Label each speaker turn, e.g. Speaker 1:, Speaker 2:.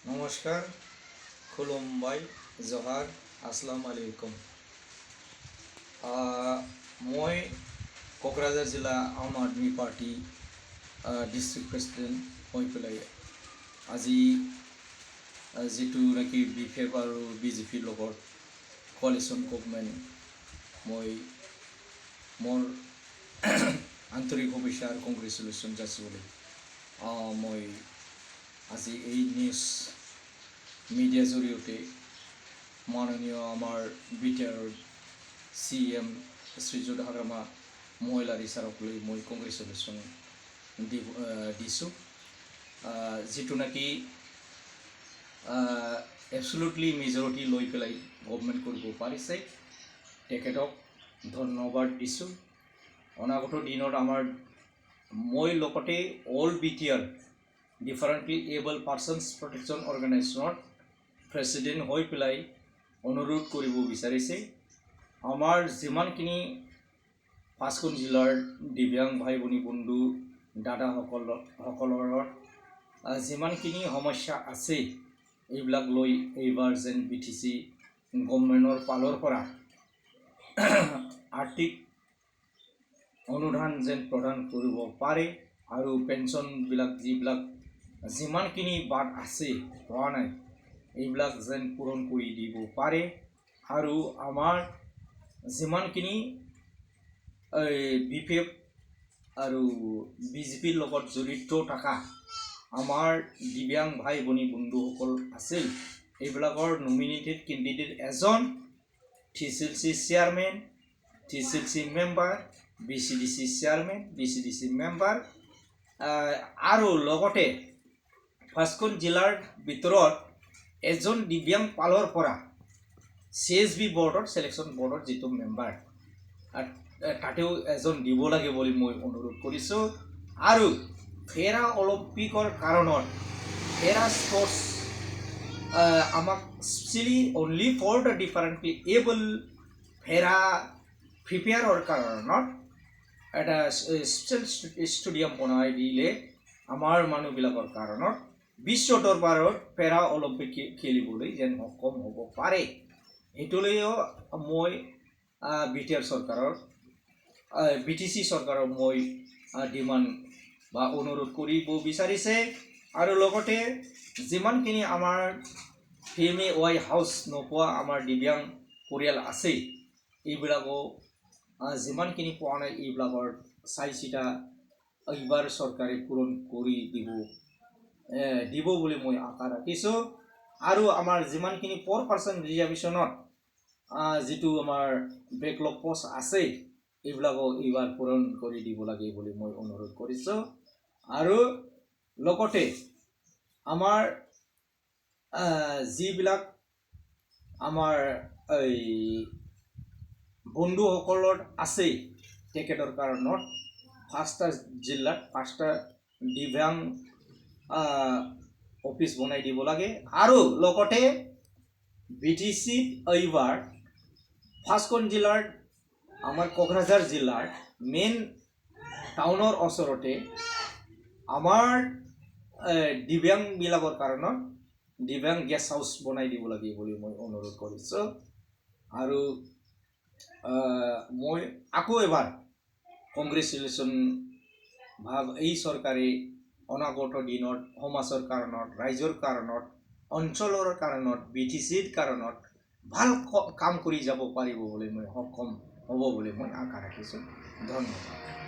Speaker 1: নমস্কাৰ, খুলুমবাই, জহাৰ, আসসালামু আলাইকুম। মই কোকৰাঝাৰ জিলা আম আদমি পাৰ্টি ডিষ্ট্ৰিক্ট প্ৰেচিডেণ্ট হৈ পেলাই আজি যিটো নেকি BJP আৰু BJPৰ লগত কোৱালিশ্যন গভৰ্ণমেণ্ট মই মোৰ আন্তৰিক শুভেচ্ছা আৰু কংগ্ৰেচুলেশ্যন যাচিবলৈ মই আজি এই নিউজ মিডিয়াৰ জৰিয়তে মাননীয় আমাৰ বিটিআৰৰ CM শ্ৰীযুত হাগ্ৰামা মহিলাৰী ছাৰক লৈ মই কংগ্ৰেচুলেশ্যন দিছোঁ, যিটো নেকি এবছলুটলি মেজৰিটি লৈ পেলাই গভৰ্ণমেণ্ট কৰিব পাৰিছে। তেখেতক ধন্যবাদ দিছোঁ। অনাগত দিনত আমাৰ মই লগতে all BTR differently able persons protection অৰ্গেনাইজেশ্যনৰ প্ৰেচিডেণ্ট হৈ পেলাই অনুৰোধ কৰিব বিচাৰিছে, আমাৰ যিমানখিনি পাঁচখন জিলাৰ দিব্যাং ভাই ভনী বন্ধু দাদাসকলৰ যিমানখিনি সমস্যা আছে এইবিলাক লৈ এইবাৰ যেন BTC গভৰ্ণমেণ্টৰ ফালৰ পৰা আৰ্থিক অনুদান যেন প্ৰদান কৰিব পাৰে আৰু পেঞ্চনবিলাক যিমানখিনি বাদ আছে হোৱা নাই এইবিলাক যেন পূৰণ কৰি দিব পাৰে আৰু আমাৰ যিমানখিনি BJP আৰু BJPৰ লগত জড়িত থকা আমাৰ দিব্যাং ভাই ভনী বন্ধুসকল আছিল এইবিলাকৰ নমিনেটেড কেণ্ডিডেট এজন TCLC chairman, TCLC member, BCDC chairman, BCDC member আৰু লগতে পাঁচখন জিলাৰ ভিতৰত এজন দিব্যাং পালৰ পৰা CSB বৰ্ডৰ চিলেকশ্যন বৰ্ডৰ যিটো মেম্বাৰ তাতেও এজন দিব লাগে বুলি মই অনুৰোধ কৰিছোঁ। আৰু পেৰা অলিম্পিকৰ কাৰণত পেৰা স্পৰ্টছ আমাক specially only for the differently able para প্ৰিপেয়াৰৰ কাৰণত এটা স্পেচিয়েল ষ্টেডিয়াম বনাই দিলে আমাৰ মানুহবিলাকৰ কাৰণত বিশ্ব দৰবাৰত পেৰা অলিম্পিক খেলিবলৈ যেন সক্ষম হ'ব পাৰে। সেইটোলৈও মই BTC চৰকাৰক মই ডিমাণ্ড বা অনুৰোধ কৰিব বিচাৰিছে। আৰু লগতে যিমানখিনি আমাৰ PMAY হাউচ নোপোৱা আমাৰ দিব্যাং পৰিয়াল আছে এইবিলাকো যিমানখিনি পোৱা নাই এইবিলাকৰ চাই-চিতা এইবাৰ চৰকাৰে পূৰণ কৰি দিব বুলি মই আশা ৰাখিছোঁ। আৰু আমাৰ যিমানখিনি 4% ৰিজাৰ্ভেশ্যনত যিটো আমাৰ বেকলগ পষ্ট আছে এইবিলাকো এইবাৰ পূৰণ কৰি দিব লাগে বুলি মই অনুৰোধ কৰিছোঁ। আৰু লগতে আমাৰ যিবিলাক আমাৰ এই বন্ধুসকলৰ আছে তেখেতৰ কাৰণত 5টা জিলাত 5টা দিব্যাং অফিচ বনাই দিব লাগে। আৰু লগতে BTC এইবাৰ 5খন জিলাৰ আমাৰ কোকৰাঝাৰ জিলাৰ মেইন টাউনৰ ওচৰতে আমাৰ দিব্যাংবিলাকৰ কাৰণত দিব্যাং গেষ্ট হাউচ বনাই দিব লাগে বুলি মই অনুৰোধ কৰিছোঁ। আৰু মই আকৌ এবাৰ কংগ্ৰেচুলেশ্যন এই চৰকাৰে অনাগত দিনত সমাজৰ কাৰণত, ৰাইজৰ কাৰণত, অঞ্চলৰ কাৰণত, BTCৰ কাৰণত ভাল কাম কৰি যাব পাৰিব বুলি মই সক্ষম হ'ব বুলি মই আশা ৰাখিছোঁ। ধন্যবাদ।